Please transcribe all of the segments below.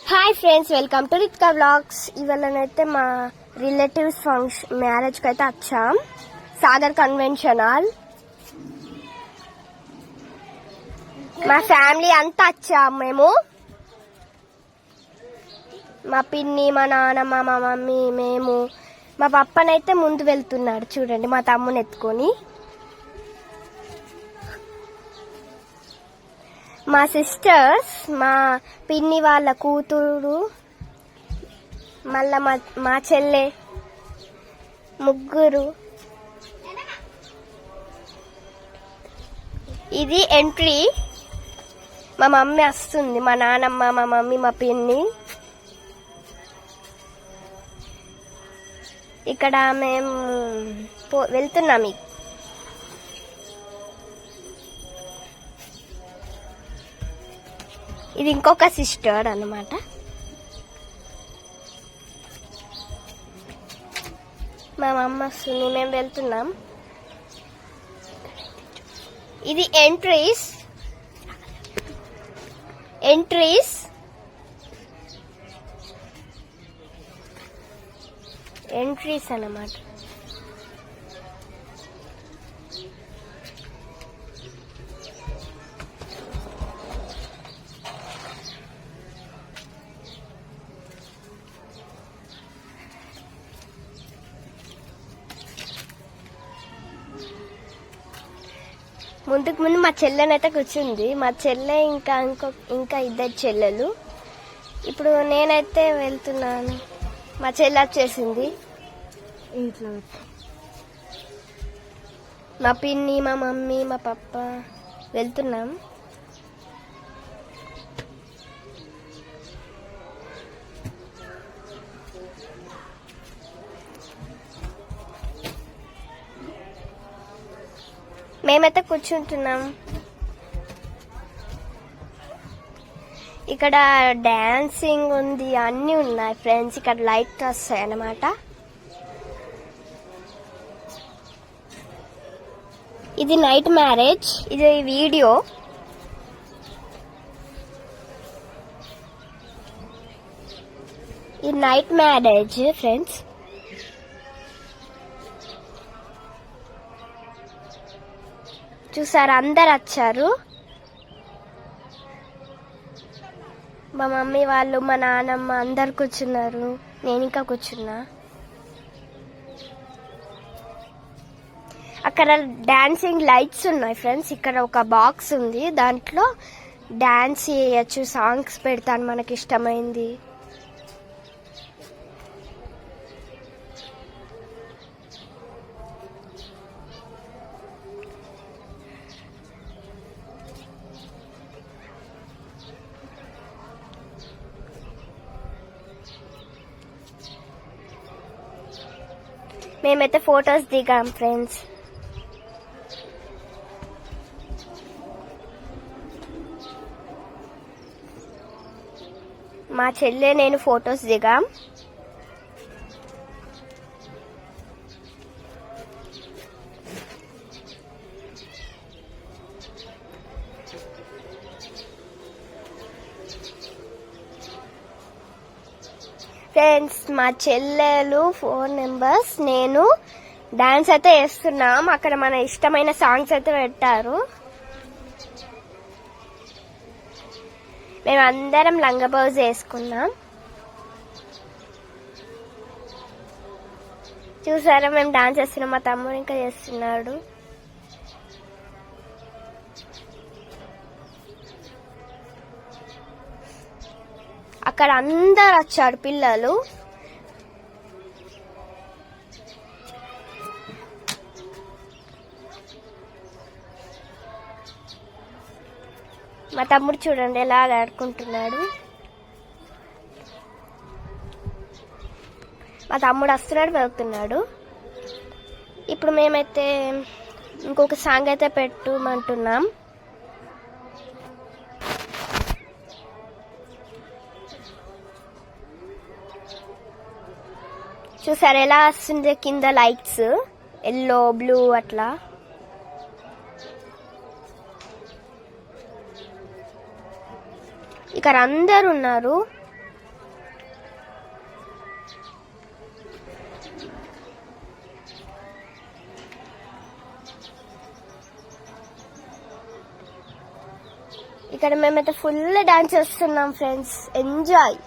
Hi friends, welcome to Ritka vlogs. ఇవాళనైతే మా relatives function మ్యారేజ్కి అయితే వచ్చాం. Sagar convention hall. మా ఫ్యామిలీ అంతా వచ్చాం మేము. మా పిన్ని, మా నాన్నమ్మ, మా మమ్మీ, మేము. మా పప్పనైతే ముందు వెళ్తున్నాడు చూడండి, మా తమ్ముని ఎత్తుకొని. మా సిస్టర్స్, మా పిన్ని వాళ్ళ కూతురు, మళ్ళా మా చెల్లె, ముగ్గురు. ఇది ఎంట్రీ. మా మమ్మీ వస్తుంది, మా నాన్నమ్మ, మా మమ్మీ, మా పిన్ని. ఇక్కడ మేము వెళ్తున్నాం. ఇది ఇంకొక సిస్టర్ అన్నమాట. మా మమ్మ వస్తుంది, మేము వెళ్తున్నాం. ఇది ఎంట్రీస్ అన్నమాట. ముందుకు ముందు మా చెల్లెనైతే కూర్చుంది. మా చెల్లె ఇంకా ఇద్దరు చెల్లెలు. ఇప్పుడు నేనైతే వెళ్తున్నాను. మా చెల్లె వచ్చేసింది. మా పిన్ని, మా మమ్మీ, మా పప్ప వెళ్తున్నాం. మేమైతే కూర్చుంటున్నాం. ఇక్కడ డాన్సింగ్ ఉంది, అన్నీ ఉన్నాయి ఫ్రెండ్స్. ఇక్కడ లైట్ వస్తాయి అన్నమాట. ఇది నైట్ మ్యారేజ్. ఇది వీడియో. ఇది నైట్ మ్యారేజ్ ఫ్రెండ్స్. చూసారు, అందరు వచ్చారు. మా మమ్మీ వాళ్ళు, మా నాన్నమ్మ అందరు కూర్చున్నారు. నేను ఇంకా కూర్చున్నా. అక్కడ డాన్సింగ్ లైట్స్ ఉన్నాయి ఫ్రెండ్స్. ఇక్కడ ఒక బాక్స్ ఉంది, దాంట్లో డాన్స్ చేయొచ్చు. సాంగ్స్ పెడతాను మనకి ఇష్టమైంది. మేమైతే ఫొటోస్ దిగాం ఫ్రెండ్స్. మా చెల్లె నేను ఫొటోస్ దిగాం. ఫ్రెండ్స్, మా చెల్లెలు 4 మెంబర్స్, నేను డాన్స్ అయితే వేస్తున్నాం. అక్కడ మన ఇష్టమైన సాంగ్స్ అయితే పెట్టారు. మేము అందరం లంగా బ్లౌజ్ వేసుకున్నాం. చూసారా, మేము డాన్స్ చేస్తున్నాం. మా తమ్ముడు ఇంకా చేస్తున్నాడు. అక్కడ అందరు వచ్చారు పిల్లలు. మా తమ్ముడు చూడండి ఎలా ఆడుకుంటున్నాడు. మా తమ్ముడు వస్తున్నాడు, వెళ్తున్నాడు. ఇప్పుడు మేమైతే ఇంకొక సాంగ్ అయితే పెట్టమంటున్నాం. చూసారు ఎలా వస్తుంది, కింద లైట్స్ ఎల్లో, బ్లూ అట్లా. ఇక్కడ అందరు ఉన్నారు. ఇక్కడ మేమైతే ఫుల్ డాన్స్ చేస్తున్నాం ఫ్రెండ్స్, ఎంజాయ్.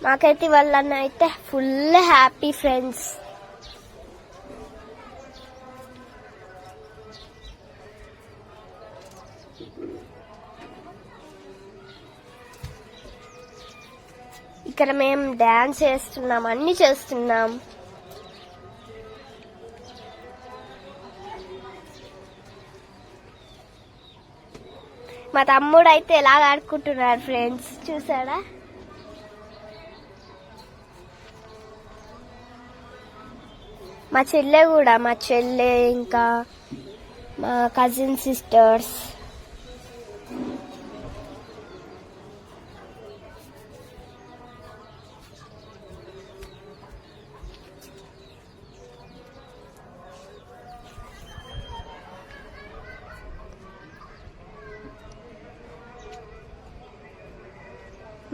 మాకైతే వాళ్ళన్న అయితే ఫుల్ హ్యాపీ ఫ్రెండ్స్. ఇక్కడ మేము డాన్స్ చేస్తున్నాం, అన్ని చేస్తున్నాం. మా తమ్ముడు అయితే ఎలా ఆడుకుంటున్నాడు ఫ్రెండ్స్, చూసాడా? మా చెల్లె ఇంకా మా కజిన్ సిస్టర్స్.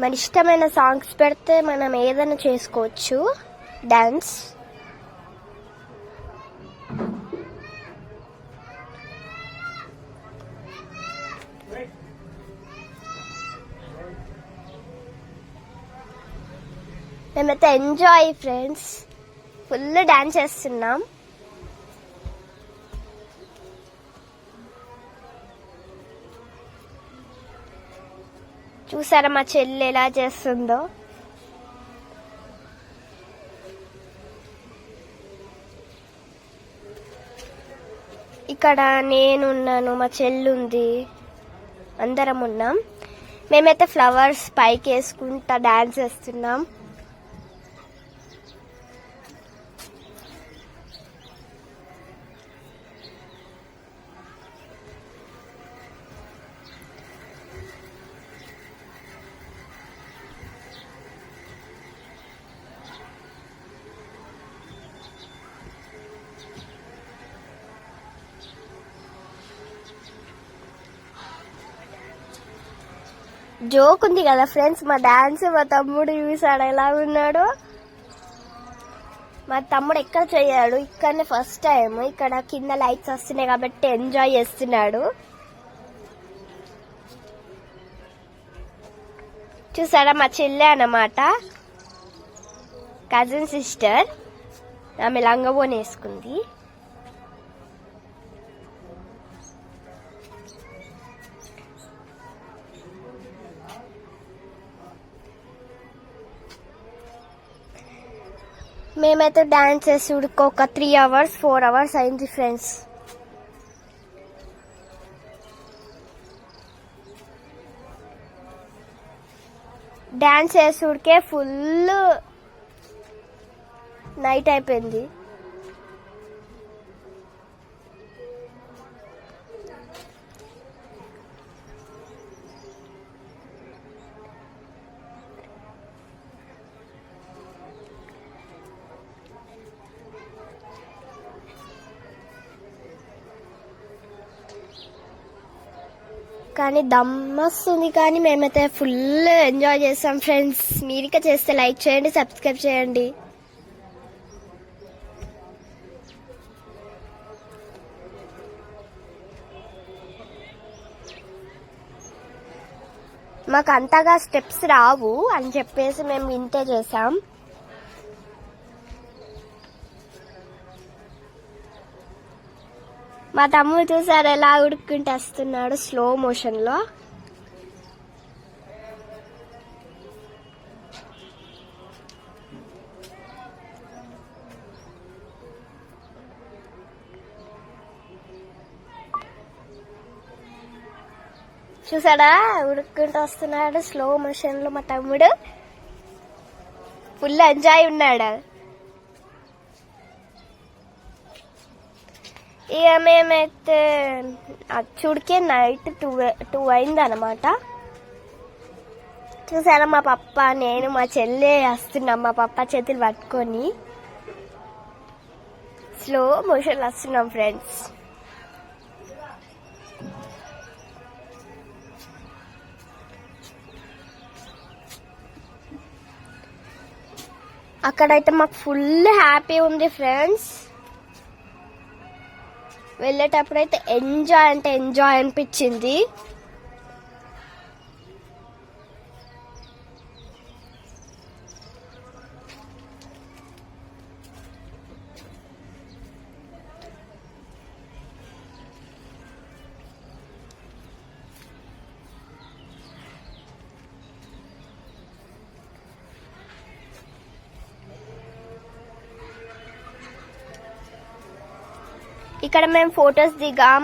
మన ఇష్టమైన సాంగ్స్ పెడితే మనం ఏదైనా చేసుకోవచ్చు డాన్స్. మేమైతే ఎంజాయ్ ఫ్రెండ్స్, ఫుల్ డాన్స్ చేస్తున్నాం. చూసారా మా చెల్లి ఎలా చేస్తుందో? ఇక్కడ నేనున్నాను, మా చెల్లి ఉంది, అందరం ఉన్నాం. మేమైతే ఫ్లవర్స్ పైకి వేసుకుంటా డాన్స్ చేస్తున్నాం. జోక్ ఉంది కదా ఫ్రెండ్స్, మా డాన్స్ మా తమ్ముడు చూసాడు ఎలా ఉన్నాడో. మా తమ్ముడు ఎక్కడ చేయాడు, ఇక్కడనే ఫస్ట్ టైం. ఇక్కడ కింద లైట్స్ వస్తున్నాయి కాబట్టి ఎంజాయ్ చేస్తున్నాడు. చూసారా మా చెల్లె అన్నమాట, కజిన్ సిస్టర్. ఆమె లంగవోని వేసుకుంది. మేమైతే డాన్స్ చేసి ఒక 3 hours 4 hours అయింది ఫ్రెండ్స్. డాన్స్ చేసుడికే ఫుల్ నైట్ అయిపోయింది. కానీ దమ్మొస్తుంది, కానీ మేమైతే ఫుల్ ఎంజాయ్ చేస్తాం ఫ్రెండ్స్. మీరిక చేస్తే లైక్ చేయండి, సబ్స్క్రైబ్ చేయండి. మాకు అంతగా స్టెప్స్ రావు అని చెప్పేసి మేము ఇంతే చేసాం. మా తమ్ముడు చూసారు ఎలా ఉడుక్కుంటూ వస్తున్నాడు స్లో మోషన్ లో. చూసాడా ఉడుక్కుంటూ వస్తున్నాడు స్లో మోషన్ లో. మా తమ్ముడు ఫుల్ ఎంజాయ్ ఉన్నాడు. ఇక మేమైతే చూడికే నైట్ 2 అయింది అనమాట. చూసారా మా పప్ప నేను మా చెల్లె వస్తున్నాం, మా పప్ప చేతులు పట్టుకొని స్లో మోషన్ వస్తున్నాం ఫ్రెండ్స్. అక్కడైతే మాకు ఫుల్ హ్యాపీ ఉంది ఫ్రెండ్స్. వెళ్ళేటప్పుడు అయితే ఎంజాయ్ అంటే ఎంజాయ్ అనిపించింది. ఇక్కడ మేము ఫొటోస్ దిగాం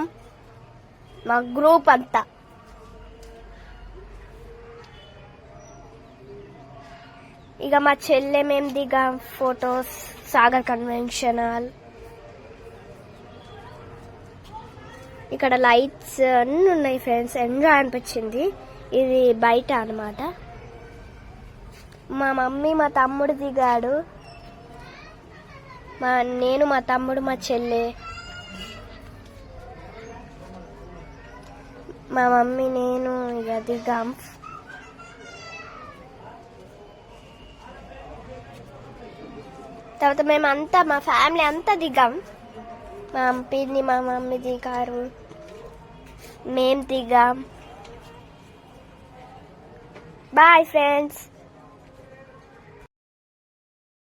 మా గ్రూప్ అంతా. ఇక మా చెల్లె మేము దిగాం ఫొటోస్ సాగర్ కన్వెన్షన్ హాల్. ఇక్కడ లైట్స్ అన్నీ ఉన్నాయి ఫ్రెండ్స్, ఎంజాయ్ అనిపించింది. ఇది బయట అన్నమాట. మా మమ్మీ మా తమ్ముడు దిగాడు, నేను మా తమ్ముడు మా చెల్లె, మా మమ్మీ నేను ఇక దిగాం. తర్వాత మేమంతా మా ఫ్యామిలీ అంతా దిగాం. మా పిన్ని మా మమ్మీ దిగారు, మేం దిగాం. Bye friends.